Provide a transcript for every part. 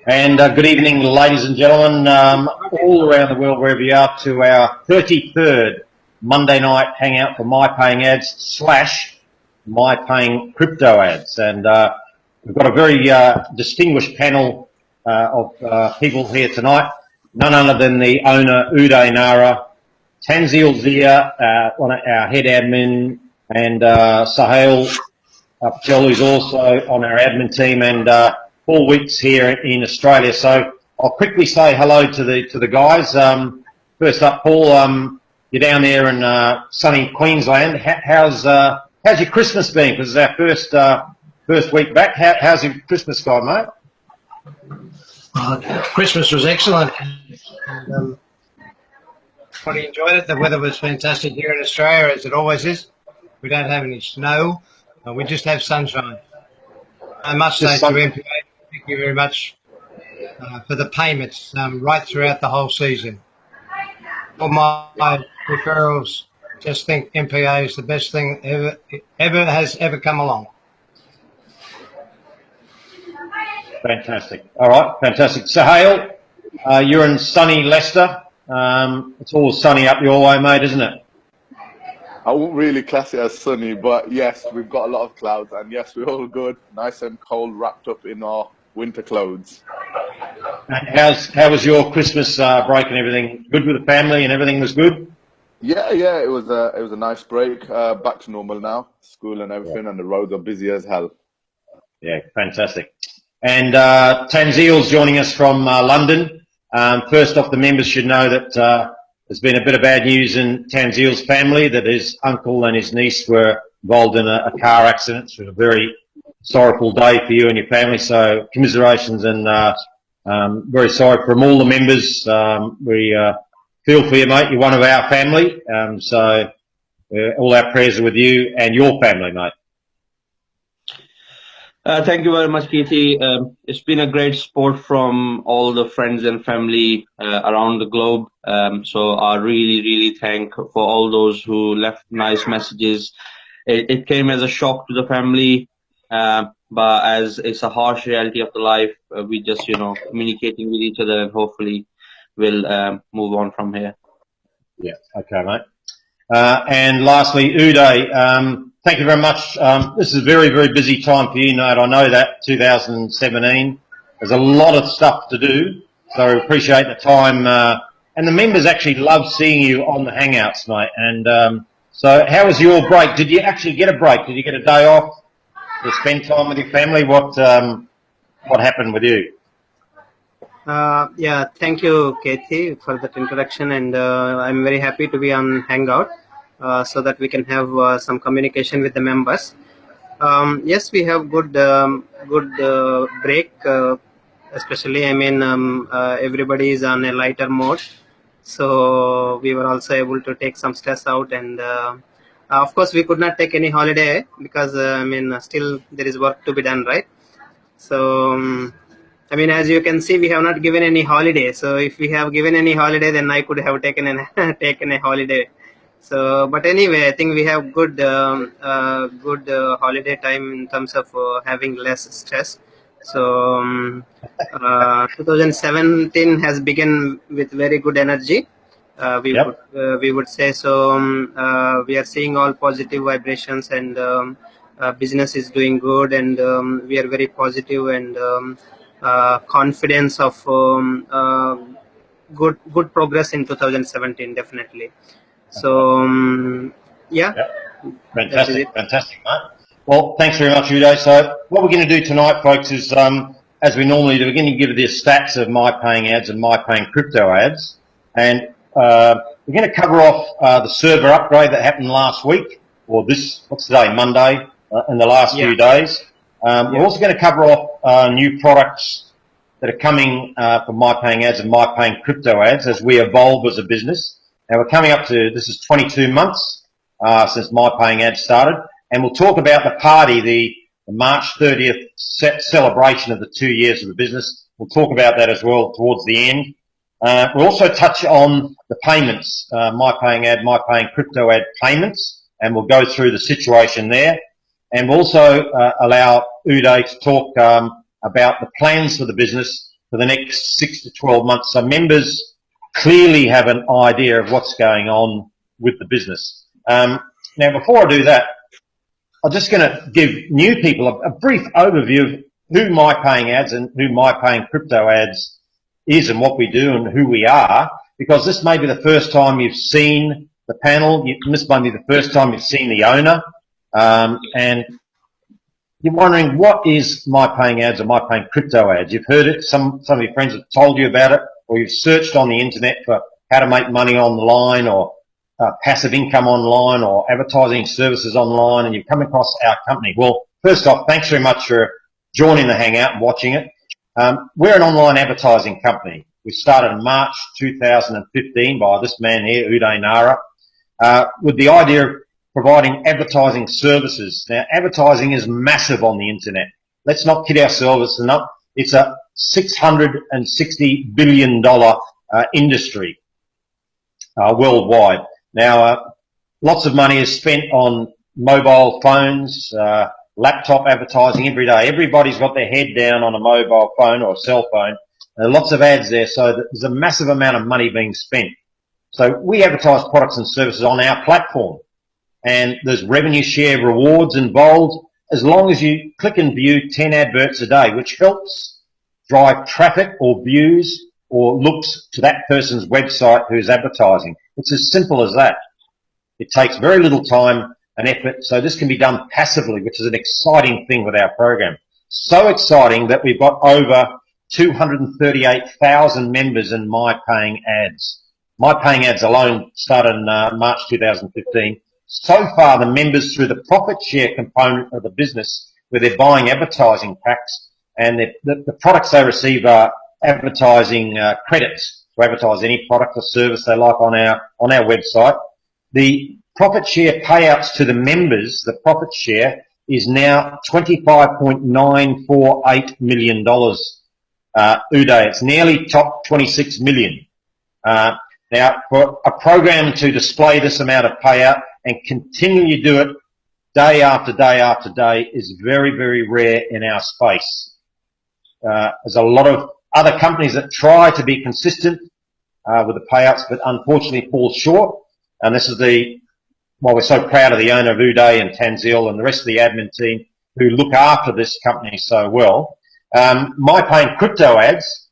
And good evening, ladies and gentlemen, all around the world, wherever you are, to our 33rd Monday night hangout for MyPayingAds / MyPayingCryptoAds. And we've got a very distinguished panel of people here tonight. None other than the owner, Uday Nara, Tanzil Zia, one of our head admin, and Sahil Patel, who's also on our admin team, and Paul Weeks here in Australia. So I'll quickly say hello to the guys. First up, Paul, you're down there in sunny Queensland. How's your Christmas been? Because it's our first week back. How's your Christmas gone, mate? Christmas was excellent. And, pretty enjoyed it. The weather was fantastic here in Australia, as it always is. We don't have any snow. We just have sunshine. I must say to MPA, thank you very much for the payments right throughout the whole season. All my referrals just think MPA is the best thing ever come along. Fantastic. All right, fantastic. Sahil, you're in sunny Leicester. It's all sunny up your way, mate, isn't it? I won't really class it as sunny, but yes, we've got a lot of clouds, and yes, we're all good, nice and cold, wrapped up in our winter clothes. And how was your Christmas break and everything? Good with the family and everything was good? Yeah, it was a nice break. Back to normal now, school and everything, and the roads are busy as hell. Yeah, fantastic. And Tanzil's joining us from London. First off, the members should know that there's been a bit of bad news in Tanzil's family, that his uncle and his niece were involved in a car accident. It was a very sorrowful day for you and your family, so commiserations, and very sorry from all the members. We feel for you, mate. You're one of our family, so all our prayers are with you and your family, mate. Thank you very much, Katie. It's been a great support from all the friends and family around the globe. So I really thank for all those who left nice messages. It came as a shock to the family, but as it's a harsh reality of the life, we just, communicating with each other, and hopefully we'll move on from here. Yeah, okay, mate. And lastly, Uday, thank you very much. This is a very busy time for you, mate. I know that, 2017. There's a lot of stuff to do, so we appreciate the time. And the members actually love seeing you on the Hangouts, mate. And so how was your break? Did you actually get a break? Did you get a day off to spend time with your family? What happened with you? Yeah, thank you, Katie, for that introduction, and I'm very happy to be on Hangout so that we can have some communication with the members. Yes, we have good break, especially, everybody is on a lighter mode, so we were also able to take some stress out, and of course we could not take any holiday because still there is work to be done, right? So as you can see, we have not given any holiday. So if we have given any holiday, then I could have taken a holiday. So, but anyway, I think we have good holiday time in terms of having less stress. So 2017 has begun with very good energy. We would say so. We are seeing all positive vibrations, and business is doing good, and we are very positive, and confidence of good progress in 2017, definitely. So yeah. Fantastic, mate. Well, thanks very much, Uday. So what we're going to do tonight, folks, is as we normally do, we're going to give the stats of MyPayingAds and MyPayingCrytoAds, and we're going to cover off the server upgrade that happened last week, or what's today, Monday, in the last few days. We're also going to cover off new products that are coming from MyPayingAds and MyPayingCrytoAds as we evolve as a business. Now we're coming up to, this is 22 months since MyPayingAds started, and we'll talk about the party, the March 30th celebration of the 2 years of the business. We'll talk about that as well towards the end. We'll also touch on the payments, MyPayingAd, MyPayingCrytoAd payments, and we'll go through the situation there. And we'll also allow Uday to talk about the plans for the business for the next 6 to 12 months. So members clearly have an idea of what's going on with the business. Now, before I do that, I'm just going to give new people a brief overview of who MyPayingAds and who MyPayingCryptoAds is and what we do and who we are, because this may be the first time you've seen the panel. This may be the first time you've seen the owner, and you're wondering, what is MyPayingAds or MyPayingCryptoAds? You've heard it, some of your friends have told you about it, or you've searched on the internet for how to make money online, or passive income online, or advertising services online, and you've come across our company. Well, first off, thanks very much for joining the Hangout and watching it. We're an online advertising company. We started in March 2015 by this man here, Uday Nara, with the idea of providing advertising services. Now, advertising is massive on the internet. Let's not kid ourselves. It's a $660 billion industry worldwide. Now, lots of money is spent on mobile phones, laptop advertising every day. Everybody's got their head down on a mobile phone or a cell phone. There are lots of ads there, so there's a massive amount of money being spent. So we advertise products and services on our platform, and there's revenue share rewards involved as long as you click and view 10 adverts a day, which helps drive traffic or views or looks to that person's website who's advertising. It's as simple as that. It takes very little time and effort, so this can be done passively, which is an exciting thing with our program. So exciting that we've got over 238,000 members in MyPayingAds. MyPayingAds alone started in March 2015. So far, the members through the profit share component of the business, where they're buying advertising packs, and the products they receive are advertising credits to advertise any product or service they like on our website. The profit share payouts to the members, the profit share, is now $25.948 million. Uday, it's nearly top 26 million. Now, for a program to display this amount of payout and continue to do it day after day after day is very, very rare in our space. There's a lot of other companies that try to be consistent with the payouts, but unfortunately fall short. And this is why we're so proud of the owner of Uday and Tanzil and the rest of the admin team who look after this company so well. MyPayingCrytoAds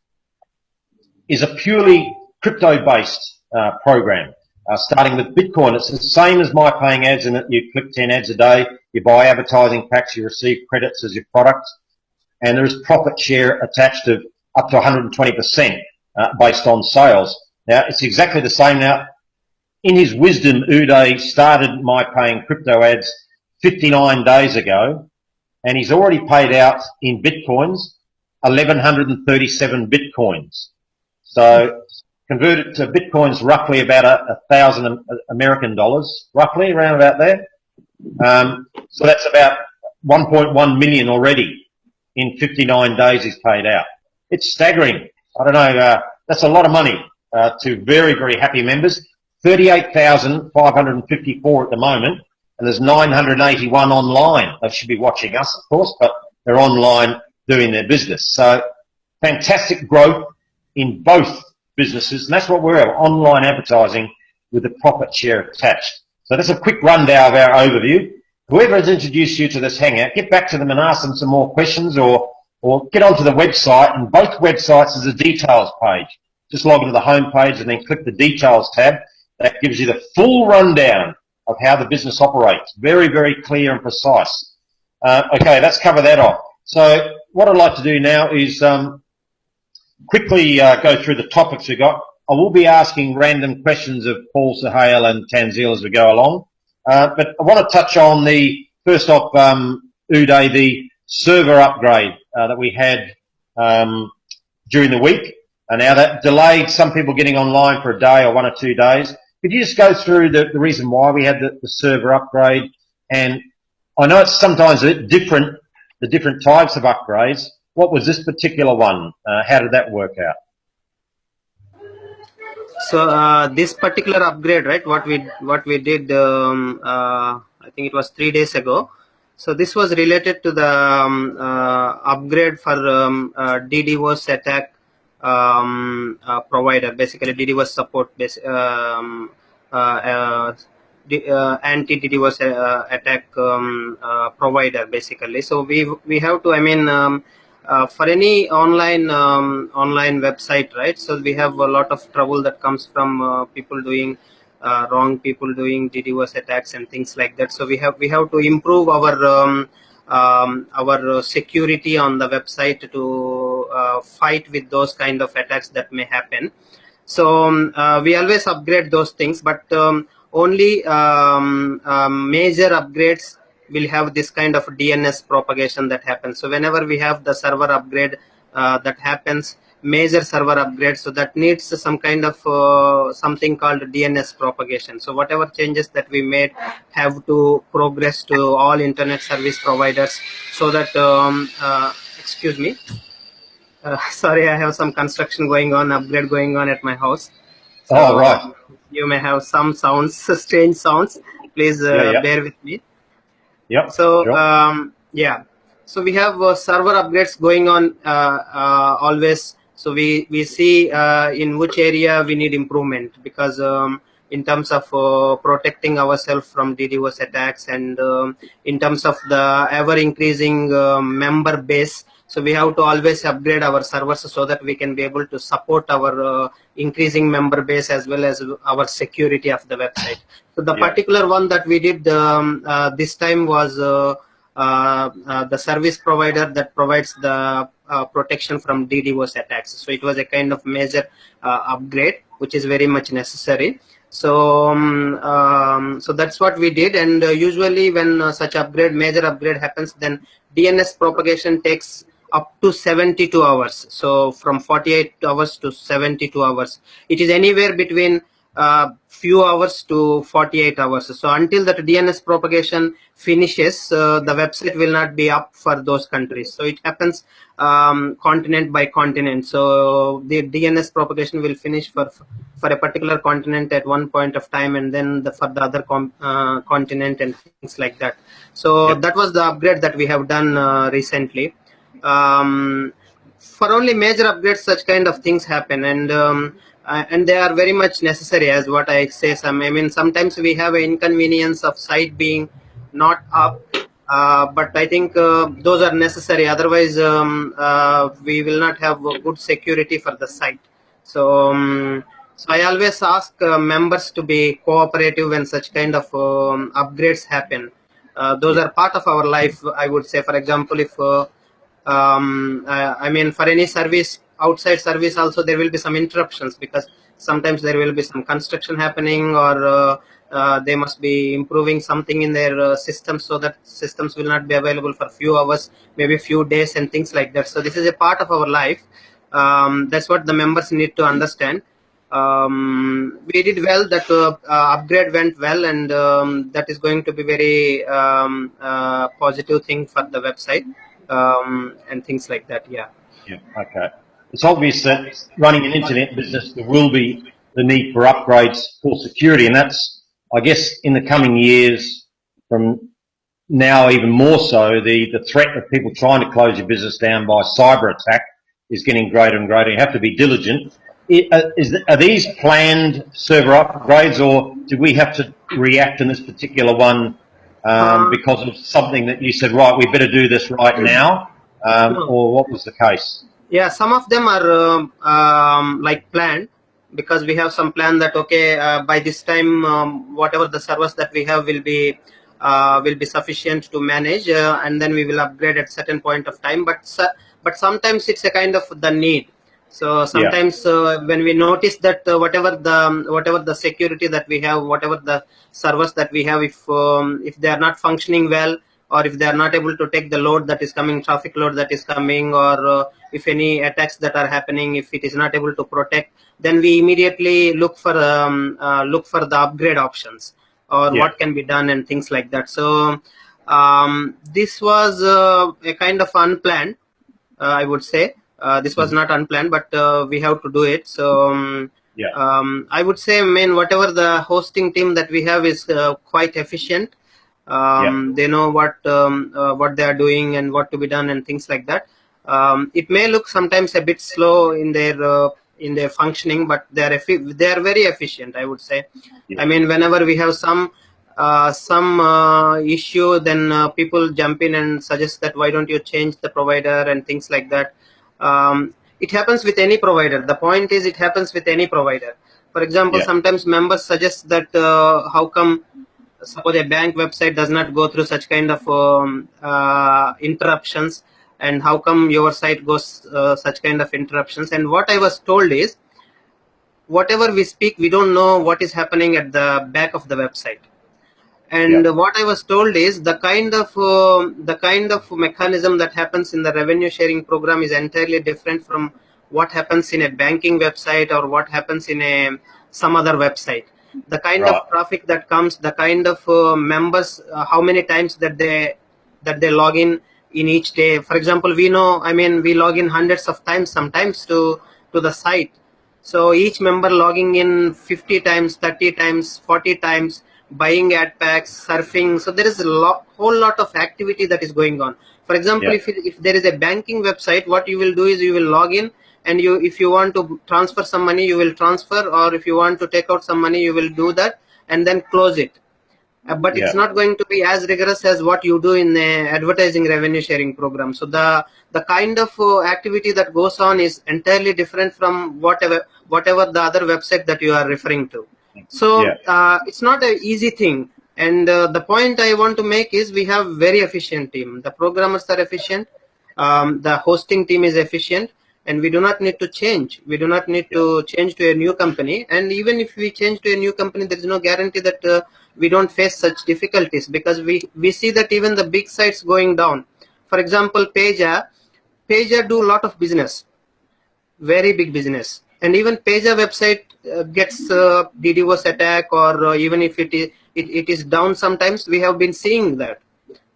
is a purely crypto-based program, starting with Bitcoin. It's the same as MyPayingAds in that you click 10 ads a day, you buy advertising packs, you receive credits as your product, and there is profit share attached of up to 120% based on sales. Now, it's exactly the same now. In his wisdom, Uday started MyPayingCrytoAds 59 days ago, and he's already paid out in Bitcoins 1,137 Bitcoins. So converted to Bitcoins, roughly about 1,000 American dollars, roughly around about there. So that's about 1.1 million already in 59 days he's paid out. It's staggering. I don't know, that's a lot of money to very, very happy members. 38,554 at the moment, and there's 981 online. They should be watching us, of course, but they're online doing their business. So fantastic growth in both businesses, and that's what we're at, online advertising with the profit share attached. So that's a quick rundown of our overview. Whoever has introduced you to this Hangout, get back to them and ask them some more questions, or get onto the website, and both websites is a details page. Just log into the home page and then click the details tab. That gives you the full rundown of how the business operates. Very, very clear and precise. Okay, let's cover that off. So what I'd like to do now is quickly go through the topics we got. I will be asking random questions of Paul Sahale and Tanzil as we go along. But I want to touch on first off, Uday, the server upgrade that we had during the week. And now that delayed some people getting online for a day or 1 or 2 days. Could you just go through the reason why we had the server upgrade? And I know it's sometimes a bit different, the different types of upgrades. What was this particular one? How did that work out? So this particular upgrade, right? What we did, I think it was 3 days ago. So this was related to the upgrade for DDoS attack provider, basically DDoS support anti-DDoS attack provider, basically. So we have to, I mean, for any online website, right? So we have a lot of trouble that comes from people doing people doing DDoS attacks and things like that. So we have to improve our security on the website to fight with those kind of attacks that may happen. So we always upgrade those things, but only major upgrades will have this kind of DNS propagation that happens. So whenever we have the server upgrade that happens, major server upgrade, so that needs some kind of something called DNS propagation. So whatever changes that we made have to progress to all internet service providers, so that excuse me, sorry, I have some construction going on, upgrade going on at my house. So right. You may have some sounds, strange sounds. Please bear with me. Yep. So sure. yeah, so we have server upgrades going on always. So we see in which area we need improvement, because in terms of protecting ourselves from DDoS attacks, and in terms of the ever increasing member base. So we have to always upgrade our servers so that we can be able to support our increasing member base as well as our security of the website. So the particular one that we did this time was the service provider that provides the protection from DDoS attacks. So it was a kind of major upgrade, which is very much necessary. So so that's what we did. And usually when such major upgrade happens, then DNS propagation takes up to 72 hours. So from 48 hours to 72 hours. It is anywhere between few hours to 48 hours. So until that DNS propagation finishes, the website will not be up for those countries. So it happens continent by continent. So the DNS propagation will finish for a particular continent at one point of time, and then for the other continent and things like that. So that was the upgrade that we have done recently. For only major upgrades, such kind of things happen, and they are very much necessary, as what I say. I mean, sometimes we have an inconvenience of site being not up, but I think those are necessary. Otherwise, we will not have good security for the site. So, so I always ask members to be cooperative when such kind of upgrades happen. Those are part of our life, I would say. For example, if I mean, for any service, outside service also, there will be some interruptions, because sometimes there will be some construction happening, or they must be improving something in their systems, so that systems will not be available for few hours, maybe few days, and things like that. So this is a part of our life. That's what the members need to understand. We did well. That upgrade went well, and that is going to be very positive thing for the website, and things like that. Yeah. Okay. It's obvious that running an internet business, there will be the need for upgrades for security, and that's, I guess, in the coming years, from now even more so, the threat of people trying to close your business down by cyber attack is getting greater and greater. You have to be diligent. Are these planned server upgrades, or do we have to react in this particular one because of something that you said, right, we better do this right now, or what was the case? Yeah, some of them are like planned, because we have some plan that, okay, by this time, whatever the servers that we have will be sufficient to manage, and then we will upgrade at certain point of time. But sometimes it's a kind of the need. So sometimes when we notice that whatever the security that we have, whatever the servers that we have, if they are not functioning well, or if they are not able to take the load that is coming, traffic load that is coming, or if any attacks that are happening, if it is not able to protect, then we immediately look for the upgrade options, or what can be done, and things like that. So this was a kind of unplanned, I would say. This was not unplanned, but we have to do it. So I would say, I mean, whatever the hosting team that we have is quite efficient. They know what they are doing and what to be done, and things like that. It may look sometimes a bit slow in their functioning, but they are very efficient, I would say. Yeah. I mean, whenever we have some issue, then people jump in and suggest that why don't you change the provider and things like that. It happens with any provider. The point is, it happens with any provider. For example, Yeah. sometimes members suggest that how come suppose a bank website does not go through such kind of interruptions, and how come your site goes such kind of interruptions. And what I was told is, whatever we speak, we don't know what is happening at the back of the website. And Yeah. what I was told is the kind of mechanism that happens in the revenue sharing program is entirely different from what happens in a banking website or what happens in some other website. The kind Right. of traffic that comes, the kind of members, how many times that they log in each day. For example, we know, I mean, we log in hundreds of times sometimes to the site. So each member logging in 50 times, 30 times, 40 times, buying ad packs, surfing. So there is a whole lot of activity that is going on. For example, Yeah. if there is a banking website, what you will do is you will log in, and if you want to transfer some money, you will transfer, or if you want to take out some money, you will do that and then close it. But Yeah. it's not going to be as rigorous as what you do in the advertising revenue sharing program. So the kind of activity that goes on is entirely different from whatever the other website that you are referring to. So Yeah. it's not an easy thing. And the point I want to make is we have very efficient team. The programmers are efficient. The hosting team is efficient. And we do not need to change. We do not need to change to a new company. And even if we change to a new company, there is no guarantee that we don't face such difficulties, because we see that even the big sites going down. For example, Page do a lot of business, very big business. And even Page website gets DDoS attack, or even if it is down sometimes. We have been seeing that.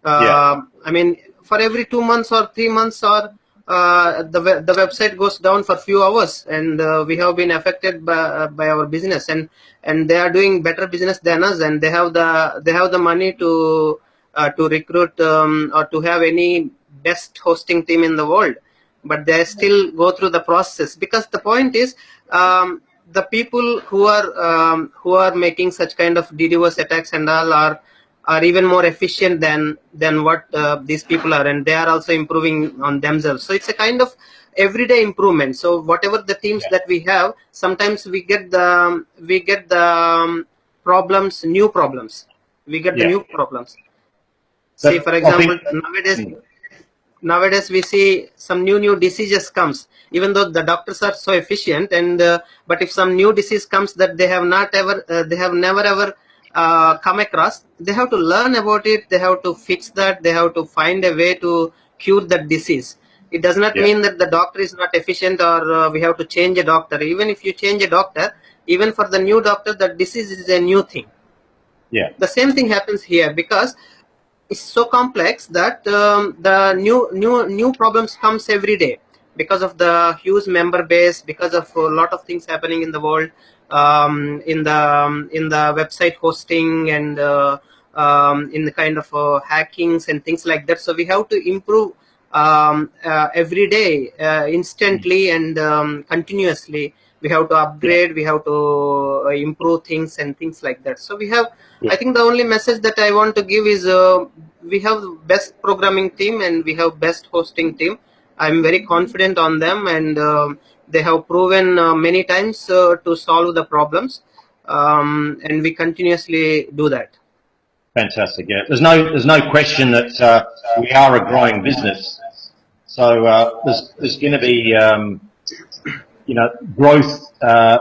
I mean, for every 2 months or 3 months, or the website goes down for few hours, and we have been affected by our business, and they are doing better business than us, and they have the money to recruit or to have any best hosting team in the world, but they still go through the process. Because the point is, the people who are making such kind of DDoS attacks and all are even more efficient than what these people are, and they are also improving on themselves. So it's a kind of everyday improvement. So whatever the teams that we have, sometimes we get the problems, new problems. We get the new problems. Say, for example, nowadays we see some new diseases comes, even though the doctors are so efficient, and but if some new disease comes that they have never ever come across, they have to learn about it, they have to fix that, they have to find a way to cure that disease. It does not mean that the doctor is not efficient, or we have to change a doctor. Even if you change a doctor, even for the new doctor, the disease is a new thing. The same thing happens here, because it's so complex that the new problems comes every day, because of the huge member base, because of a lot of things happening in the world, in the website hosting, and in the kind of hackings and things like that. So we have to improve every day, instantly, and continuously. We have to upgrade, we have to improve things and things like that. So we have, I think the only message that I want to give is we have best programming team and we have best hosting team. I'm very confident on them, and they have proven many times to solve the problems, and we continuously do that. Fantastic. Yeah, there's no question that we are a growing business. So there's going to be growth,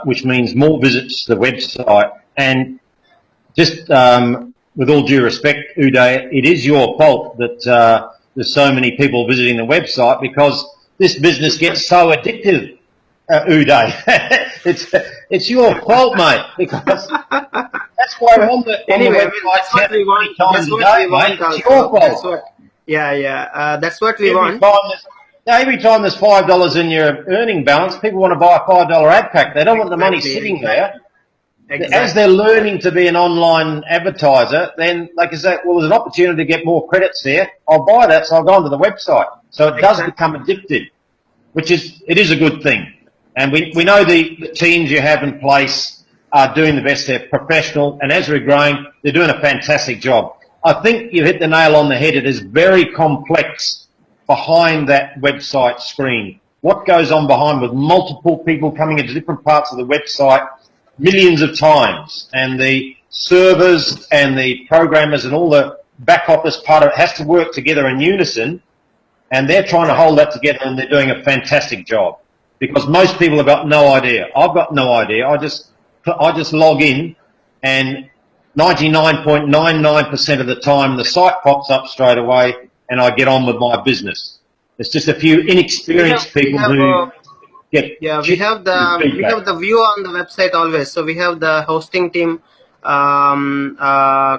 which means more visits to the website. And just with all due respect, Uday, it is your fault that there's so many people visiting the website, because this business gets so addictive, Uday. It's your fault, mate, because that's why we're on the website 10 times a day, mate. It's your fault. That's what, that's what we want. Every time there's $5 in your earning balance, people want to buy a $5 ad pack. They don't want the money sitting there. as they're learning to be an online advertiser, then they can say, well, there's an opportunity to get more credits there. I'll buy that, so I'll go onto the website. So it does become addictive, it is a good thing. And we know the teams you have in place are doing the best. They're professional, and as we're growing, they're doing a fantastic job. I think you've hit the nail on the head. It is very complex behind that website screen. What goes on behind with multiple people coming into different parts of the website millions of times, and the servers and the programmers and all the back office part of it has to work together in unison, and they're trying to hold that together, and they're doing a fantastic job, because most people have got no idea. I've got no idea. I just log in, and 99.99% of the time the site pops up straight away and I get on with my business. It's just a few inexperienced people who get we have the view on the website always. So we have the hosting team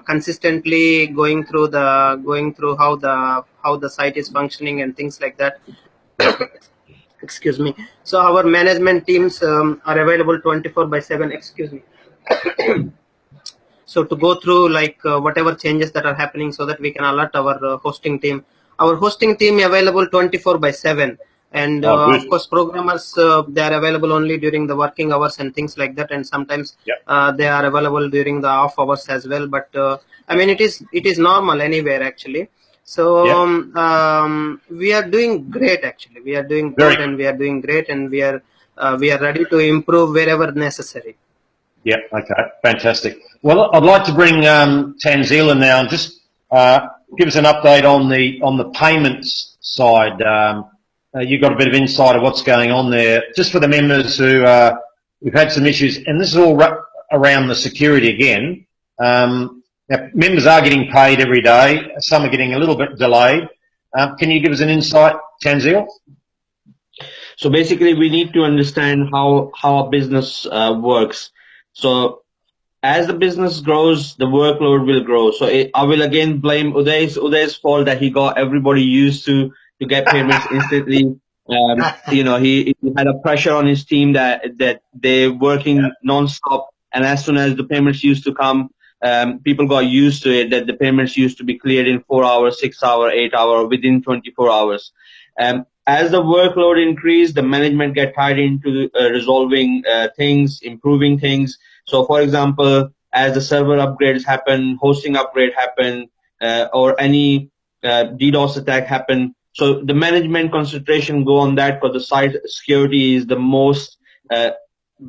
consistently going through how the site is functioning and things like that. Excuse me. So our management teams are available 24/7. Excuse me. So to go through like whatever changes that are happening, so that we can alert our hosting team. Our hosting team is available 24/7, and of course programmers they are available only during the working hours and things like that, and sometimes they are available during the off hours as well. But I mean, it is normal anywhere actually. So we are doing great actually. We are doing good, and we are doing great, and we are ready to improve wherever necessary. Yeah. Okay. Fantastic. Well, I'd like to bring Tanzila now and just give us an update on the payments side. You've got a bit of insight of what's going on there, just for the members who we've had some issues, and this is all around the security again. Now, members are getting paid every day. Some are getting a little bit delayed. Can you give us an insight, Tanzila? So basically, we need to understand how a business works. So as the business grows, the workload will grow. So I will again blame Uday's fault that he got everybody used to get payments instantly. You know, he had a pressure on his team that they're working non-stop, and as soon as the payments used to come, people got used to it, that the payments used to be cleared in 4 hours, 6 hours, 8 hours, within 24 hours. As the workload increased, the management get tied into resolving things, improving things. So, for example, as the server upgrades happen, hosting upgrade happen, or any DDoS attack happen, so the management concentration go on that, because the site security is the most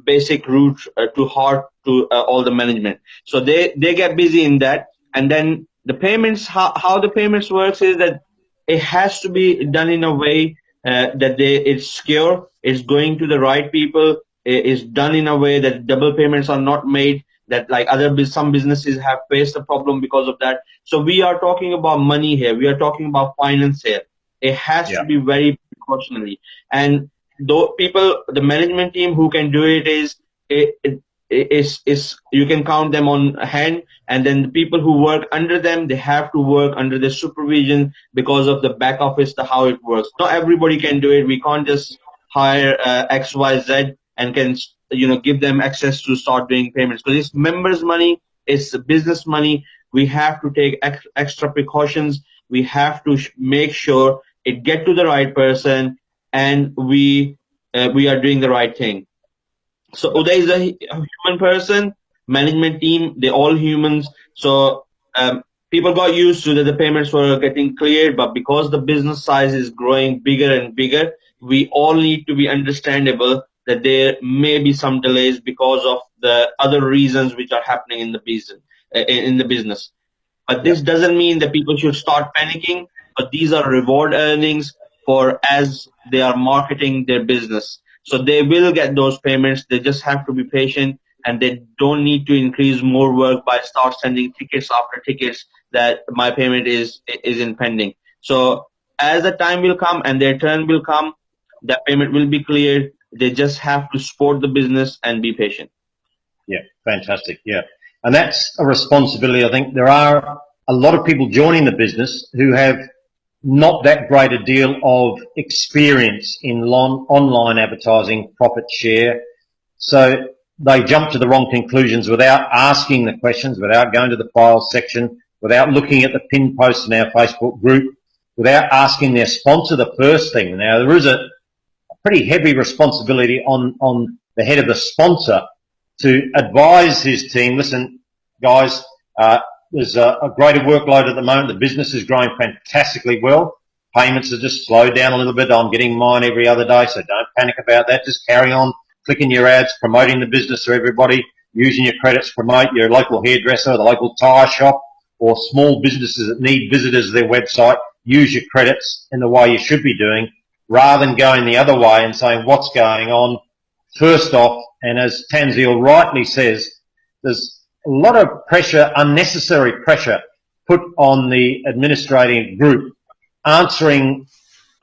basic root to heart to all the management. So they get busy in that, and then the payments, how the payments works is that it has to be done in a way that it's secure, it's going to the right people, is done in a way that double payments are not made, that like some businesses have faced a problem because of that. So we are talking about money here, we are talking about finance here. It has to be very precautionary, and the management team who can do it is you can count them on hand, and then the people who work under them, they have to work under the supervision because of the back office, how it works. Not everybody can do it. We can't just hire XYZ and can give them access to start doing payments, because it's members' money, it's business money. We have to take extra precautions. We have to make sure it get to the right person, and we are doing the right thing. So Uday is a human person, management team, they're all humans. So people got used to that the payments were getting cleared, but because the business size is growing bigger and bigger, we all need to be understandable that there may be some delays because of the other reasons which are happening in the business. But this doesn't mean that people should start panicking, but these are reward earnings for as they are marketing their business. So they will get those payments. They just have to be patient, and they don't need to increase more work by start sending tickets after tickets that my payment is in pending. So as the time will come and their turn will come, that payment will be cleared. They just have to support the business and be patient. Yeah, fantastic. Yeah. And that's a responsibility. I think there are a lot of people joining the business who have not that great a deal of experience in online advertising, profit share. So they jump to the wrong conclusions without asking the questions, without going to the files section, without looking at the pin posts in our Facebook group, without asking their sponsor the first thing. Now, there is a pretty heavy responsibility on the head of the sponsor to advise his team, listen, guys, there's a greater workload at the moment. The business is growing fantastically well. Payments are just slowed down a little bit. I'm getting mine every other day, so don't panic about that. Just carry on clicking your ads, promoting the business to everybody, using your credits to promote your local hairdresser, the local tyre shop, or small businesses that need visitors to their website. Use your credits in the way you should be doing, rather than going the other way and saying what's going on. First off, and as Tanzil rightly says, there's a lot of pressure, unnecessary pressure, put on the administrative group answering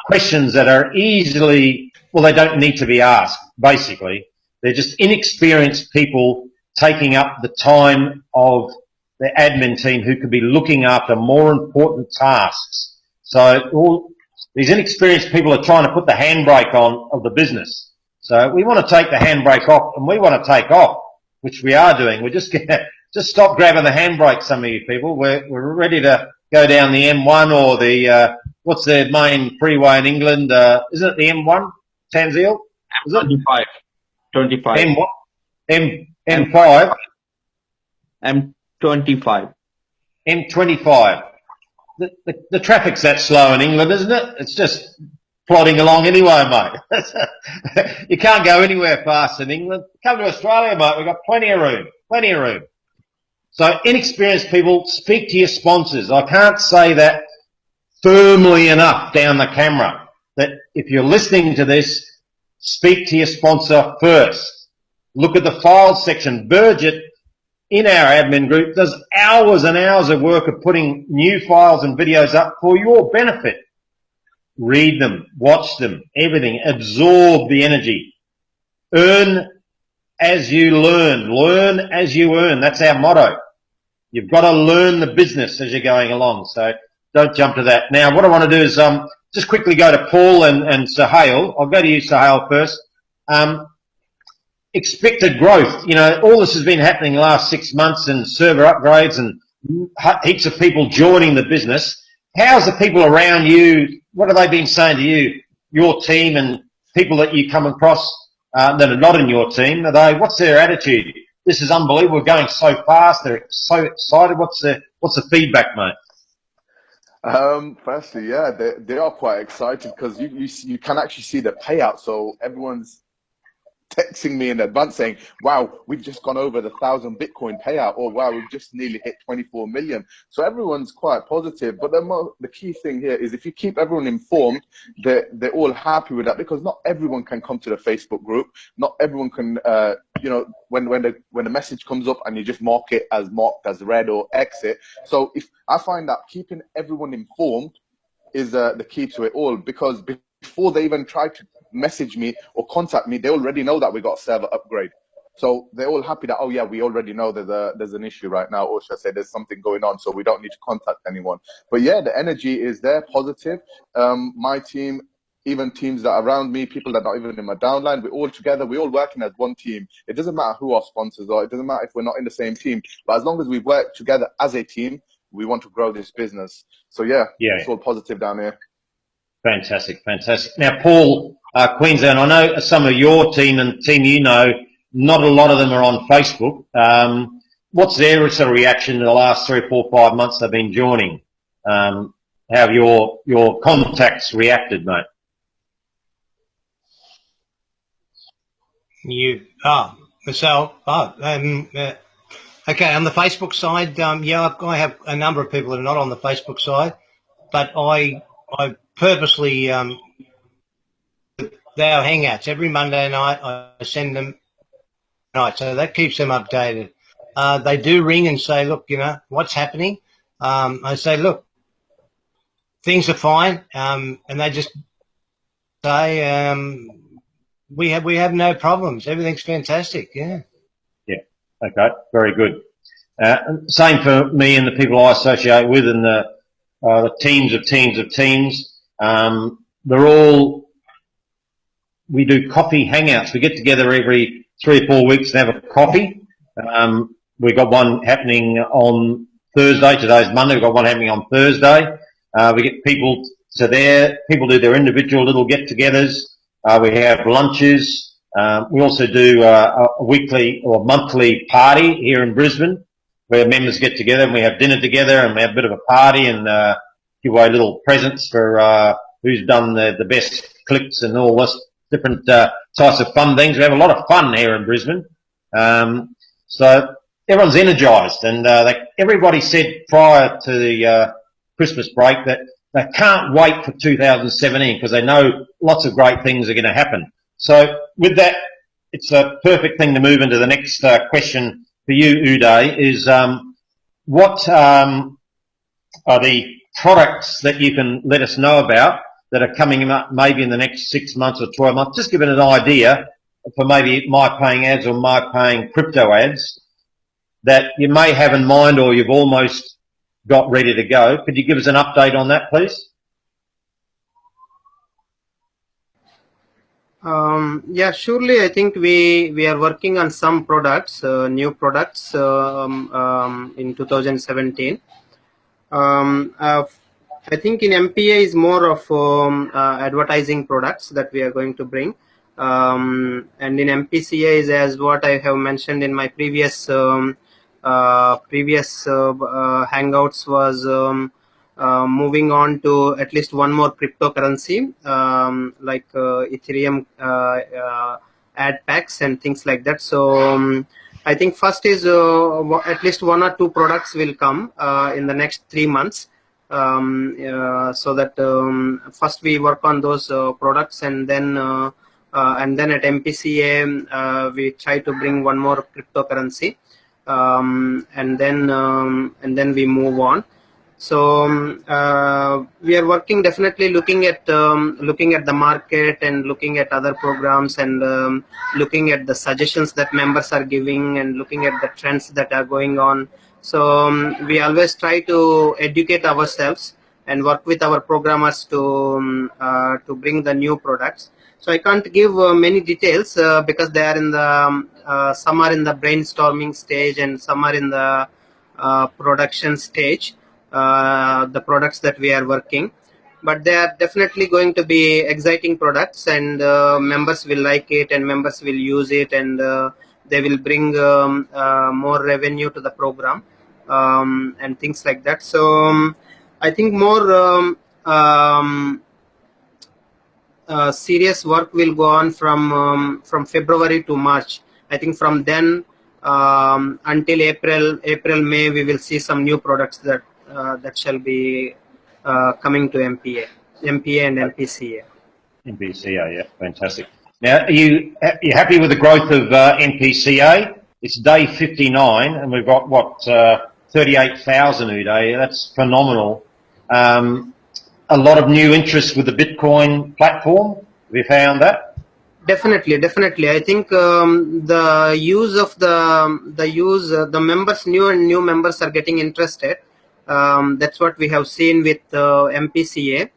questions that are easily, well, they don't need to be asked, basically. They're just inexperienced people taking up the time of the admin team who could be looking after more important tasks. So all these inexperienced people are trying to put the handbrake on of the business. So we want to take the handbrake off, and we want to take off, which we are doing. We're just going to just stop grabbing the handbrake, some of you people. We're ready to go down the M1 or the, what's the main freeway in England? Isn't it the M1, Tanzil? Is it? 25. M5? M25. M25. The traffic's that slow in England, isn't it? It's just plodding along anyway, mate. You can't go anywhere fast in England. Come to Australia, mate. We've got plenty of room. So inexperienced people, speak to your sponsors. I can't say that firmly enough down the camera, that if you're listening to this, speak to your sponsor first. Look at the files section. Burgett, in our admin group, does hours and hours of work of putting new files and videos up for your benefit. Read them, watch them, everything. Absorb the energy. Earn as you learn as you earn. That's our motto. You've got to learn the business as you're going along, so don't jump to that. Now, what I want to do is just quickly go to Paul and Sahil. I'll go to you, Sahil, first. Expected growth. You know, all this has been happening the last 6 months, and server upgrades and heaps of people joining the business. How's the people around you, what have they been saying to you, your team, and people that you come across that are not in your team? What's their attitude? This is unbelievable. We're going so fast. They're so excited. What's the feedback, mate? Firstly, yeah, they are quite excited because you can actually see the payout. So everyone's texting me in advance saying, wow, we've just gone over the 1,000 Bitcoin payout, or wow, we've just nearly hit 24 million. So everyone's quite positive. But the key thing here is if you keep everyone informed, they're all happy with that, because not everyone can come to the Facebook group. Not everyone can, you know, when the message comes up and you just mark it as marked as read or exit. So if I find that keeping everyone informed is the key to it all, because before they even try to message me or contact me, they already know that we got a server upgrade. So they're all happy that, oh yeah, we already know there's an issue right now, or should I say there's something going on, so we don't need to contact anyone. But yeah, the energy is there, positive. My team, even teams that are around me, people that are not even in my downline, we're all together, we're all working as one team. It doesn't matter who our sponsors are, it doesn't matter if we're not in the same team, but as long as we work together as a team, we want to grow this business. So yeah, it's all positive down here. Fantastic. Now, Paul, Queensland, I know some of your team and team you know, not a lot of them are on Facebook. What's their sort of reaction in the last 3 or 4 or 5 months they've been joining? How have your contacts reacted, mate? Okay, on the Facebook side, yeah, I have a number of people that are not on the Facebook side, but I purposely they are Hangouts. Every Monday night I send them so that keeps them updated. They do ring and say, look, you know, what's happening? I say, look, things are fine, and they just say, we have no problems. Everything's fantastic. Yeah. Okay, very good. Same for me and the people I associate with, and the teams of teams. We do coffee hangouts. We get together every 3 or 4 weeks and have a coffee. We've got one happening on Thursday. Today's Monday. We've got one happening on Thursday. We get people to there. People do their individual little get-togethers. We have lunches. We also do a weekly or monthly party here in Brisbane where members get together and we have dinner together and we have a bit of a party and give away little presents for who's done the best clicks and all this different types of fun things. We have a lot of fun here in Brisbane. So everyone's energised and everybody said prior to the Christmas break that they can't wait for 2017 because they know lots of great things are going to happen. So with that, it's a perfect thing to move into the next question for you, Uday, is what are the products that you can let us know about that are coming up maybe in the next 6 months or 12 months? Just give it an idea for maybe MyPayingAds or MyPayingCrytoAds that you may have in mind or you've almost got ready to go. Could you give us an update on that, please? Yeah, surely. I think we are working on some products, new products in 2017. I think in MPA is more of advertising products that we are going to bring, and in MPCA is as what I have mentioned in my previous hangouts was moving on to at least one more cryptocurrency like Ethereum ad packs and things like that. So I think first is at least 1 or 2 products will come in the next 3 months. So that first we work on those products and then at MPCA we try to bring one more cryptocurrency and then we move on. So we are working, definitely looking at the market and looking at other programs and looking at the suggestions that members are giving and looking at the trends that are going on. So we always try to educate ourselves and work with our programmers to bring the new products. So I can't give many details because they are in the some are in the brainstorming stage and some are in the production stage. The products that we are working, but they are definitely going to be exciting products and members will like it and members will use it and they will bring more revenue to the program and things like that. So I think more serious work will go on from February to March. I think from then until April, May, we will see some new products that shall be coming to MPA and MPCA. MPCA, yeah, fantastic. Now, are you happy with the growth of MPCA? It's day 59, and we've got what 38,000 Uday. That's phenomenal. A lot of new interest with the Bitcoin platform. Have you found that? Definitely. I think the use of the members, new members are getting interested. That's what we have seen with MPCA.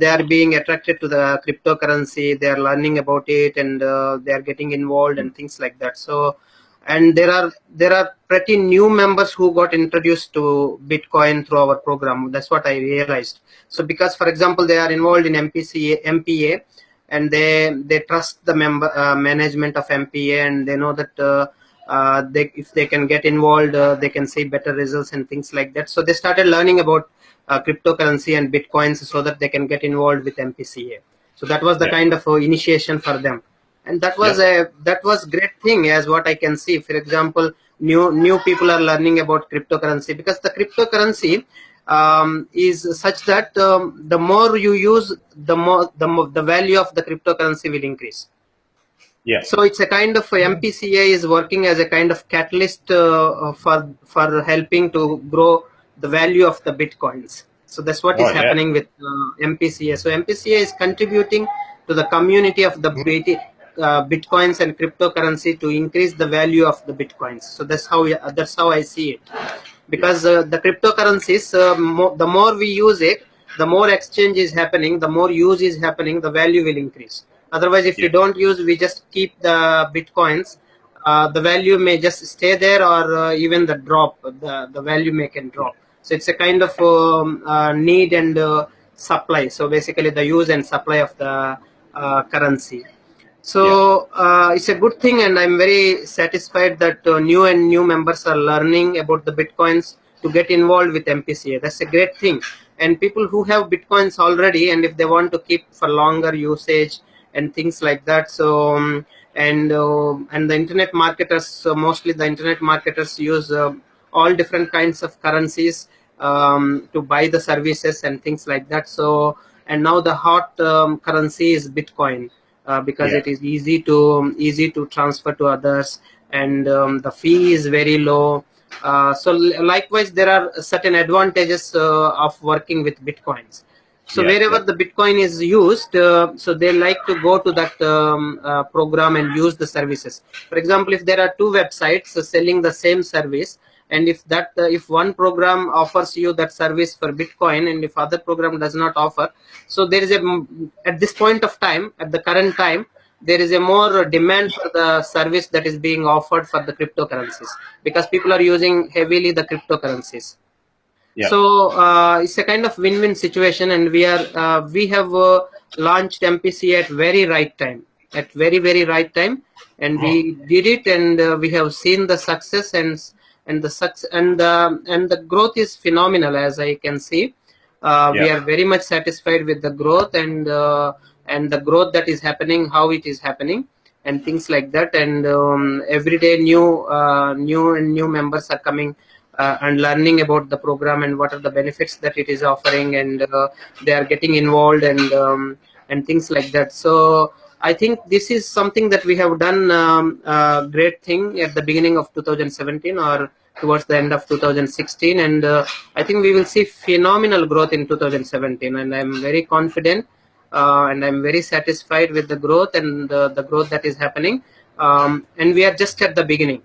They are being attracted to the cryptocurrency. They are learning about it, and they are getting involved and things like that. So, and there are pretty new members who got introduced to Bitcoin through our program. That's what I realized. So, because for example, they are involved in MPA, and they trust the management of MPA, and they know that. If they can get involved, they can see better results and things like that. So they started learning about cryptocurrency and Bitcoins so that they can get involved with MPCA. So that was the kind of initiation for them, and that was great thing as what I can see. For example, new people are learning about cryptocurrency because the cryptocurrency is such that the more you use, the value of the cryptocurrency will increase. Yeah. So it's a kind of MPCA is working as a kind of catalyst for helping to grow the value of the Bitcoins. So that's what is happening with MPCA. So MPCA is contributing to the community of the Bitcoins and cryptocurrency to increase the value of the Bitcoins. So that's how I see it. Because the cryptocurrencies, the more we use it, the more exchange is happening, the more use is happening, the value will increase. Otherwise, if we don't use, we just keep the Bitcoins, the value may just stay there, or even the drop, the value may can drop. So it's a kind of need and supply. So basically the use and supply of the currency. So it's a good thing, and I'm very satisfied that new members are learning about the Bitcoins to get involved with MPCA. That's a great thing. And people who have Bitcoins already, and if they want to keep for longer usage and things like that, so and the internet marketers, so mostly the internet marketers use all different kinds of currencies to buy the services and things like that. So, and now the hot currency is Bitcoin. Because it is easy to transfer to others, and the fee is very low. So likewise, there are certain advantages of working with Bitcoins. So wherever the Bitcoin is used, so they like to go to that program and use the services. For example, if there are two websites selling the same service, and if one program offers you that service for Bitcoin, and if other program does not offer, so there is at this point of time, at the current time, there is a more demand for the service that is being offered for the cryptocurrencies, because people are using heavily the cryptocurrencies. So it's a kind of win-win situation, and we have launched MPCA at very right time, at very right time, and we did it, and we have seen the success, and the growth is phenomenal, as I can see. We are very much satisfied with the growth, and the growth that is happening, how it is happening, and things like that. And every day new members are coming and learning about the program and what are the benefits that it is offering, and they are getting involved, and things like that. So I think this is something that we have done a great thing at the beginning of 2017 or towards the end of 2016, and I think we will see phenomenal growth in 2017, and I'm very confident, and I'm very satisfied with the growth and the growth that is happening, and we are just at the beginning.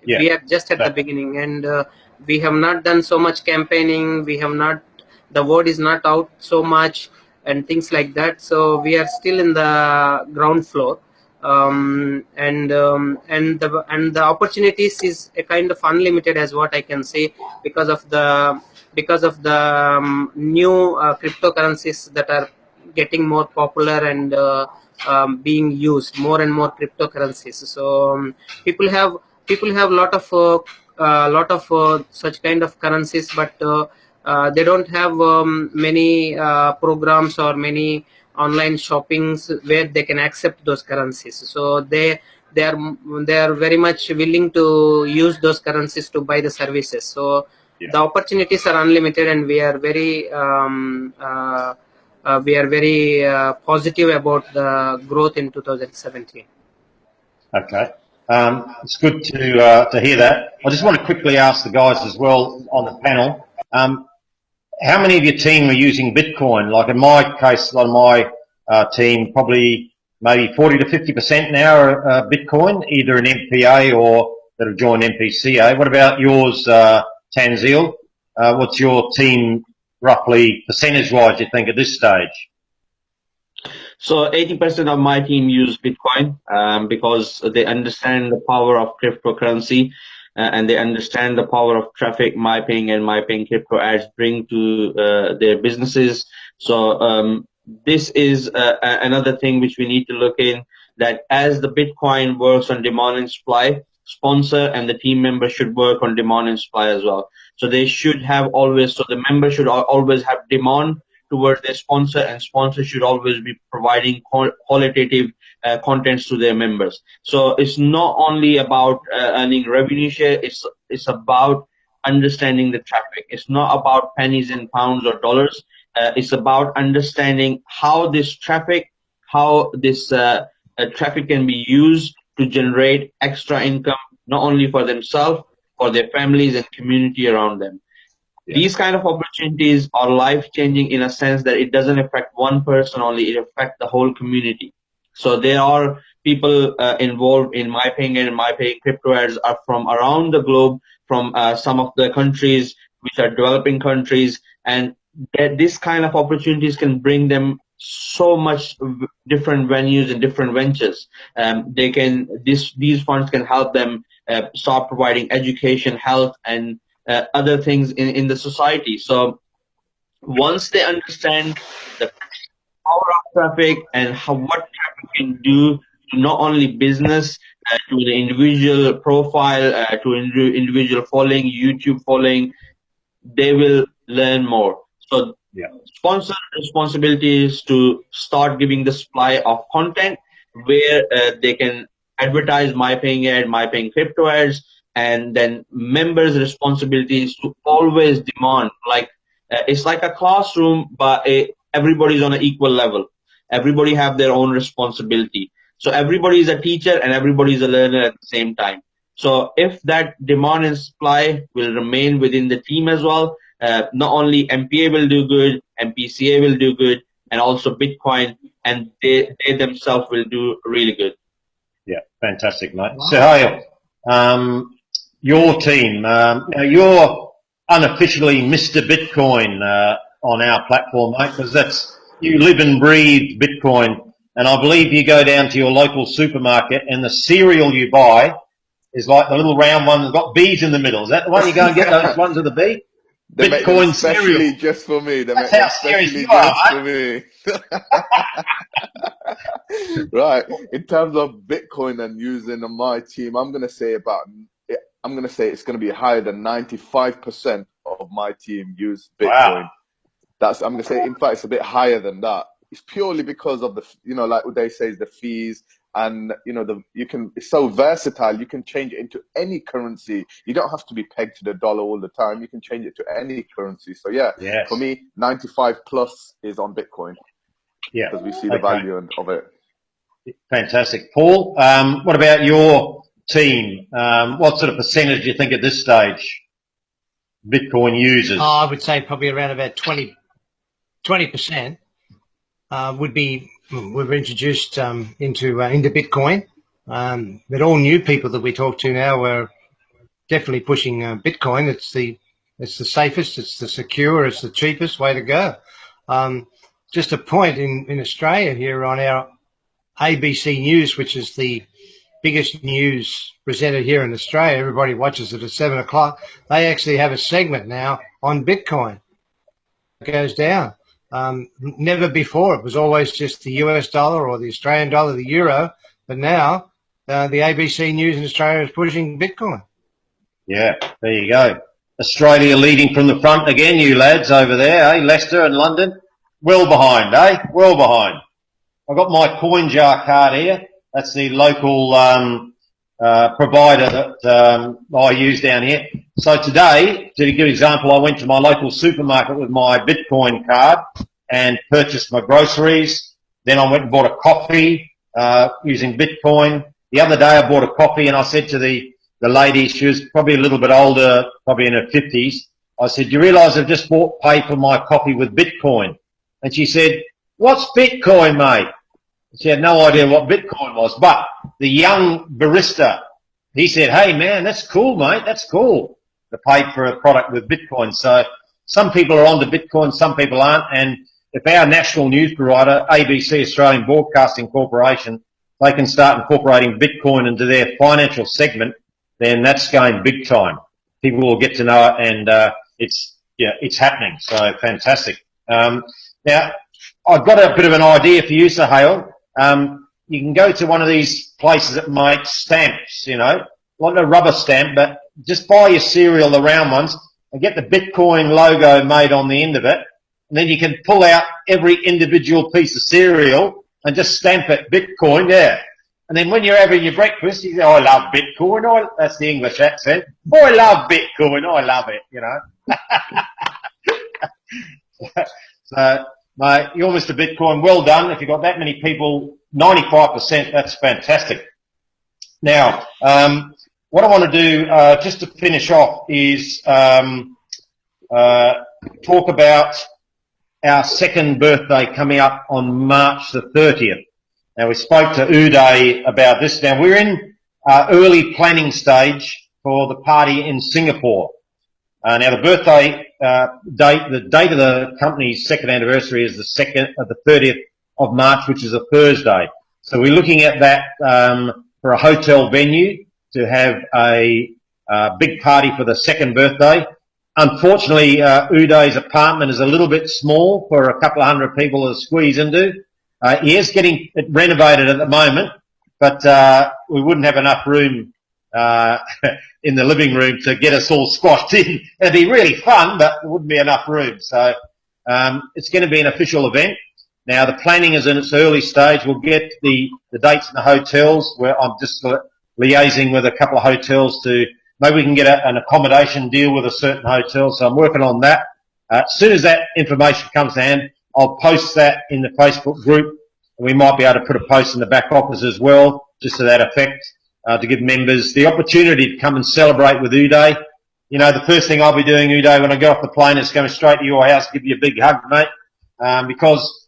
We are just at the beginning, and we have not done so much campaigning. The word is not out so much, and things like that. So we are still in the ground floor, and the opportunities is a kind of unlimited, as what I can say, because of the new cryptocurrencies that are getting more popular and being used, more and more cryptocurrencies. So people have lot of such kind of currencies, but they don't have many programs or many online shoppings where they can accept those currencies. So they are very much willing to use those currencies to buy the services. So the opportunities are unlimited, and we are very positive about the growth in 2017. Okay. It's good to hear that. I just want to quickly ask the guys as well on the panel, how many of your team are using Bitcoin? Like in my case, on my team, probably maybe 40 to 50% now are Bitcoin, either an MPA or that have joined MPCA. What about yours, Tanzil? What's your team roughly percentage-wise, you think, at this stage? So 80% of my team use Bitcoin because they understand the power of cryptocurrency and they understand the power of traffic MyPaying and MyPayingCrytoAds bring to their businesses. So this is another thing which we need to look in, that as the Bitcoin works on demand and supply, sponsor and the team member should work on demand and supply as well. So they should have always, so the member should always have demand towards their sponsor, and sponsor should always be providing qualitative contents to their members. So it's not only about earning revenue share, it's about understanding the traffic. It's not about pennies and pounds or dollars. It's about understanding how this traffic can be used to generate extra income, not only for themselves, for their families and community around them. These kind of opportunities are life-changing in a sense that it doesn't affect one person only, it affects the whole community. So there are people involved in MyPaying and MyPayingCrytoAds are from around the globe, from some of the countries which are developing countries, and this kind of opportunities can bring them so much different venues and different ventures. These funds can help them start providing education, health, and other things in the society. So once they understand the power of traffic and what traffic can do to not only business, to the individual profile, to individual following, YouTube following, they will learn more. So sponsor responsibility is to start giving the supply of content where they can advertise MyPayingAds, MyPayingCrytoAds, and then members' responsibility is to always demand, like it's like a classroom, but everybody's on an equal level. Everybody have their own responsibility. So everybody is a teacher and everybody is a learner at the same time. So if that demand and supply will remain within the team as well, not only MPA will do good, MPCA will do good, and also Bitcoin, and they themselves will do really good. Yeah, fantastic, mate. Wow. So, Hale, your team, you're unofficially Mr. Bitcoin on our platform, mate, because you live and breathe Bitcoin, and I believe you go down to your local supermarket and the cereal you buy is like the little round one that's got bees in the middle. Is that the one you go and get those ones with the bee? They Bitcoin especially cereal. Just for me. That's how serious you are, for me. Right. In terms of Bitcoin and using my team, I'm gonna say it's gonna be higher than 95% of my team use Bitcoin. Wow. I'm gonna say, in fact, it's a bit higher than that. It's purely because of the, like what they say is the fees, and it's so versatile. You can change it into any currency. You don't have to be pegged to the dollar all the time. You can change it to any currency. So for me, 95 plus is on Bitcoin. Yeah, because we see the value of it. Fantastic, Paul. What about your team? What sort of percentage do you think at this stage Bitcoin users? I would say probably around about 20% would be. We've introduced into Bitcoin, but all new people that we talk to now are definitely pushing Bitcoin. It's the safest, it's the secure, it's the cheapest way to go. Just a point in Australia here on our ABC News, which is the biggest news presented here in Australia. Everybody watches it at 7 o'clock. They actually have a segment now on Bitcoin. It goes down. Never before. It was always just the US dollar or the Australian dollar, the euro, but now the ABC News in Australia is pushing Bitcoin. Yeah, there you go. Australia leading from the front again, you lads over there, eh? Leicester and London, well behind, eh? Well behind. I've got my coin jar card here. That's the local provider that I use down here. So today, to give an example, I went to my local supermarket with my Bitcoin card and purchased my groceries. Then I went and bought a coffee using Bitcoin. The other day I bought a coffee and I said to the lady, she was probably a little bit older, probably in her 50s. I said, do you realise I've just paid for my coffee with Bitcoin? And she said, what's Bitcoin, mate? She had no idea what Bitcoin was. But the young barista, he said, hey, man, that's cool, mate. That's cool to pay for a product with Bitcoin. So some people are on to Bitcoin, some people aren't. And if our national news provider, ABC, Australian Broadcasting Corporation, they can start incorporating Bitcoin into their financial segment, then that's going big time. People will get to know it, and it's happening. So fantastic. Now, I've got a bit of an idea for you, Sahale. You can go to one of these places that make stamps, not a rubber stamp, but just buy your cereal, the round ones, and get the Bitcoin logo made on the end of it. And then you can pull out every individual piece of cereal and just stamp it Bitcoin, yeah. And then when you're having your breakfast, you say, I love Bitcoin. That's the English accent. I love Bitcoin. I love it, So, mate, you're Mr. Bitcoin. Well done. If you've got that many people, 95%, that's fantastic. Now, what I want to do, just to finish off, is talk about our second birthday coming up on March the 30th. Now, we spoke to Uday about this. Now, we're in early planning stage for the party in Singapore. Now the birthday the date of the company's second anniversary is the 30th of March, which is a Thursday. So we're looking at that for a hotel venue to have a big party for the second birthday. Unfortunately, Uday's apartment is a little bit small for a couple of hundred people to squeeze into. He is getting it renovated at the moment, but we wouldn't have enough room in the living room to get us all squashed in. It'd be really fun, but there wouldn't be enough room. So it's going to be an official event. Now the planning is in its early stage. We'll get the dates in the hotels, where I'm just liaising with a couple of hotels to maybe we can get an accommodation deal with a certain hotel. So I'm working on that. As soon as that information comes to hand, I'll post that in the Facebook group. We might be able to put a post in the back office as well, just to that effect, to give members the opportunity to come and celebrate with Uday. You know, the first thing I'll be doing, Uday, when I get off the plane is going straight to your house, give you a big hug, mate, because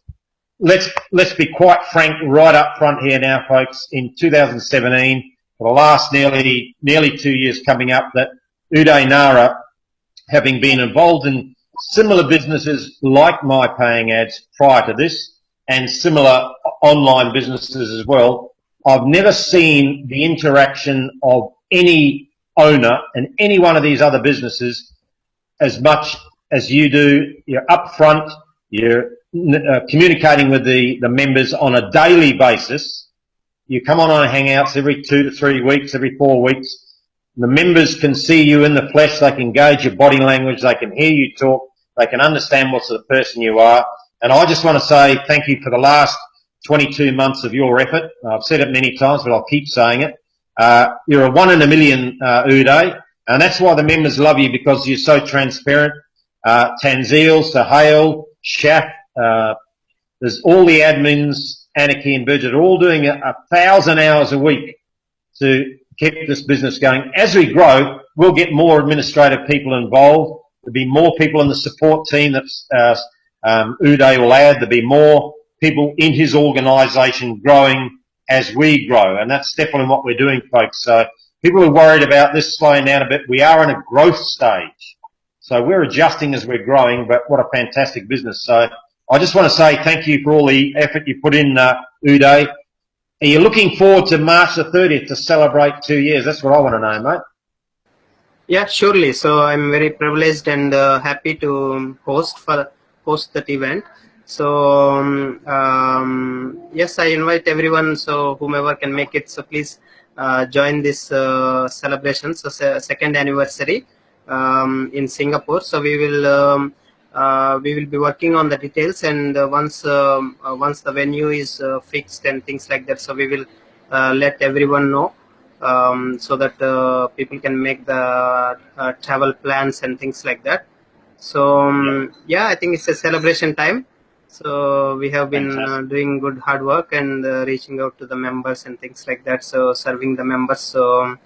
let's be quite frank right up front here now, folks. In 2017, for the last nearly 2 years coming up, that Uday Nara, having been involved in similar businesses like MyPayingAds prior to this, and similar online businesses as well, I've never seen the interaction of any owner and any one of these other businesses as much as you do. You're upfront, you're communicating with the members on a daily basis. You come on Hangouts every 2 to 3 weeks, every 4 weeks. The members can see you in the flesh, they can gauge your body language, they can hear you talk, they can understand what sort of person you are. And I just want to say thank you for the last 22 months of your effort. I've said it many times, but I'll keep saying it. You're a 1 in a million, Uday, and that's why the members love you, because you're so transparent. Tanzeel, Sahil, Shaf, there's all the admins, Anarchy and Bridget, are all doing 1,000 hours a week to keep this business going. As we grow, we'll get more administrative people involved. There'll be more people in the support team that Uday will add. There'll be more people in his organisation growing as we grow, and that's definitely what we're doing, folks. So people are worried about this slowing down a bit. We are in a growth stage, so we're adjusting as we're growing, but what a fantastic business. So I just want to say thank you for all the effort you put in, Uday. Are you looking forward to March the 30th to celebrate 2 years? That's what I want to know, mate. Yeah, surely. So I'm very privileged and happy to host that event. So yes, I invite everyone. So whomever can make it, so please join this celebration. So second anniversary in Singapore. So we will be working on the details, and once the venue is fixed and things like that, so we will let everyone know, so that people can make the travel plans and things like that. So yeah, I think it's a celebration time. So we have been doing good hard work and reaching out to the members and things like that. So serving the members. So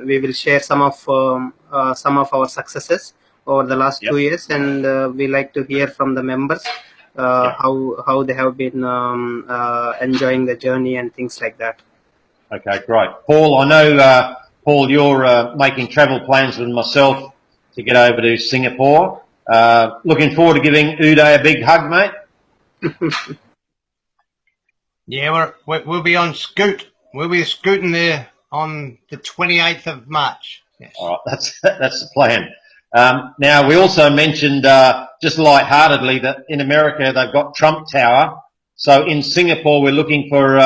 we will share some of our successes over the last 2 years, and we like to hear from the members how they have been enjoying the journey and things like that. Okay, great. Paul, I know, Paul, you're making travel plans with myself to get over to Singapore. Looking forward to giving Uday a big hug, mate. Yeah, we'll be on Scoot. We'll be scooting there on the 28th of March. Yes. All right, that's the plan. Now, we also mentioned just lightheartedly that in America they've got Trump Tower. So in Singapore we're looking for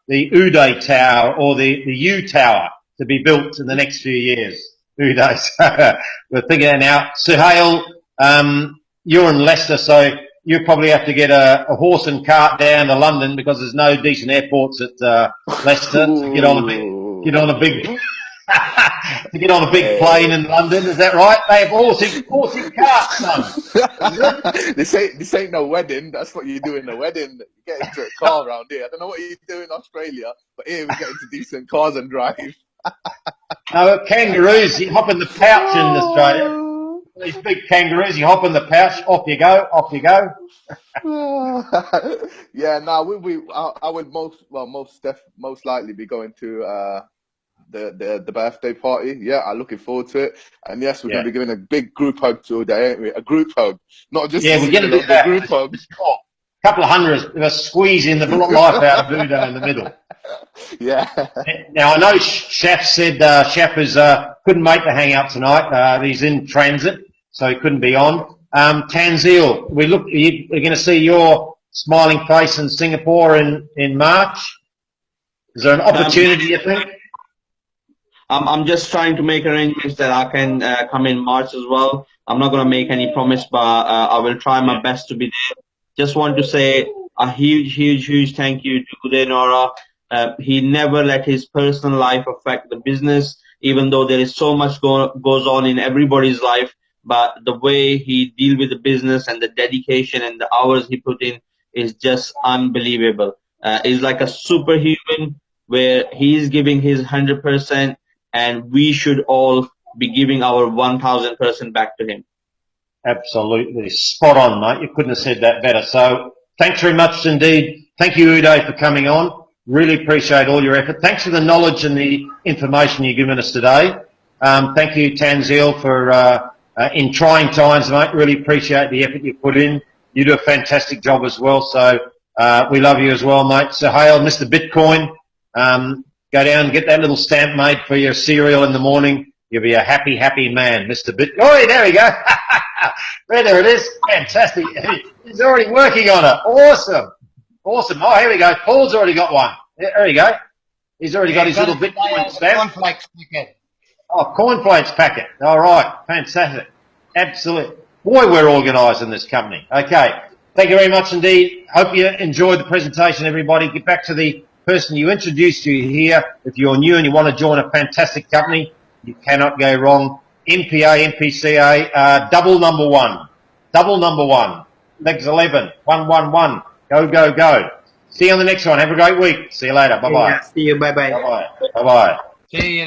the Uday Tower or the U Tower to be built in the next few years. Uday. So we're thinking now, Suhail, you're in Leicester, so you probably have to get a horse and cart down to London because there's no decent airports at Leicester to get on a big to get on a big plane in London. Is that right? They have horse and carts, son. This ain't no wedding. That's what you do in a wedding. You get into a car around here. I don't know what you do in Australia, but here we get into decent cars and drive. No, kangaroos, you hop in the pouch in Australia. These big kangaroos, you hop in the pouch, off you go. Yeah, no, I would most likely be going to the birthday party. Yeah, I'm looking forward to it. And yes, we're going to be giving a big group hug today, ain't we? A group hug, not just Yeah, a we're going to single do hug, a that. group hug. A couple of hundred of us squeezing the life out of Udo in the middle. Yeah. Now I know Shaf said Shaf is couldn't make the hangout tonight. He's in transit, so he couldn't be on. Tanzil, we're going to see your smiling face in Singapore in March. Is there an opportunity, you think? I'm just trying to make arrangements that I can come in March as well. I'm not going to make any promise, but I will try my best to be there. Just want to say a huge thank you to Uday Nora. He never let his personal life affect the business, even though there is so much goes on in everybody's life. But the way he deal with the business and the dedication and the hours he put in is just unbelievable. He's like a superhuman where he's giving his 100%, and we should all be giving our 1000% back to him. Absolutely. Spot on, mate. You couldn't have said that better. So thanks very much indeed. Thank you, Uday, for coming on. Really appreciate all your effort. Thanks for the knowledge and the information you've given us today. Thank you, Tanzil, for in trying times, mate. Really appreciate the effort you put in. You do a fantastic job as well. So we love you as well, mate. Suhail, Mr. Bitcoin, go down and get that little stamp made for your cereal in the morning. You'll be a happy man, Mr. Bitcoin. Oh, there we go. There it is. Fantastic. He's already working on it. Awesome. Awesome. Oh, here we go. Paul's already got one. There you go. He's already got his little Bitcoin stamp. Cornflakes packet. Oh, cornflakes packet. All right. Fantastic. Absolutely. Boy, we're organised in this company. Okay. Thank you very much indeed. Hope you enjoyed the presentation, everybody. Get back to the person you introduced you here. If you're new and you want to join a fantastic company, you cannot go wrong. MPA, MPCA, double number one. Double number one. Legs 11. 111. Go. See you on the next one. Have a great week. See you later. Bye-bye. Yeah, see you. Bye-bye. Bye-bye. Bye-bye. See you,